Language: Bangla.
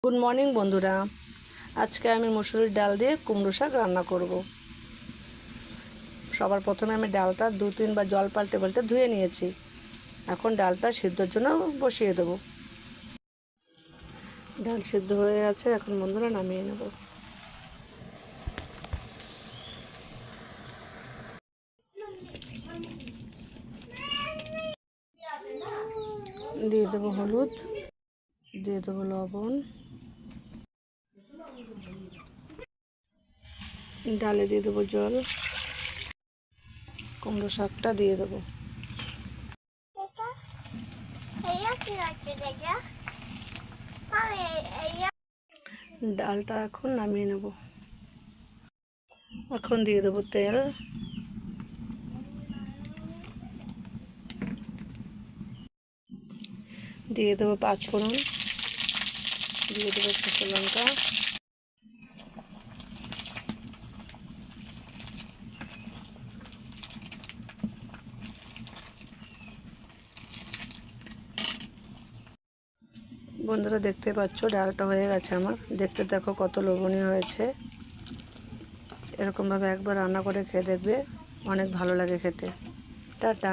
গুড মর্নিং বন্ধুরা, আজকে আমি মসুরির ডাল দিয়ে কুমড়ো শাক রান্না করব। সবার প্রথমে আমি ডালটা 2-3 বার জল পাল্টে পাল্টে ধুয়ে নিয়েছি। এখন ডালটা সিদ্ধর জন্য বসিয়ে দেব। ডাল সিদ্ধ হয়ে গেছে, এখন বন্ধুরা নামিয়ে নেব। দিয়ে দেবো হলুদ, দিয়ে দেবো লবণ, ডালে দিয়ে দেবো জল, কুমড়ো শাকটা দিয়ে দেবো। ডালটা এখন নামিয়ে নেব। এখন দিয়ে দেবো তেল, দিয়ে দেবো 5 ফোড়ন, দিয়ে দেবো কাঁচা লঙ্কা, বন্ধুরা দেখতে পাচ্ছ ডালটা হয়ে গেছে আমার। দেখতে দেখো কত লোভনীয় হয়েছে। এরকমভাবে একবার রান্না করে খেয়ে দেখবে, অনেক ভালো লাগে খেতে। টাটা।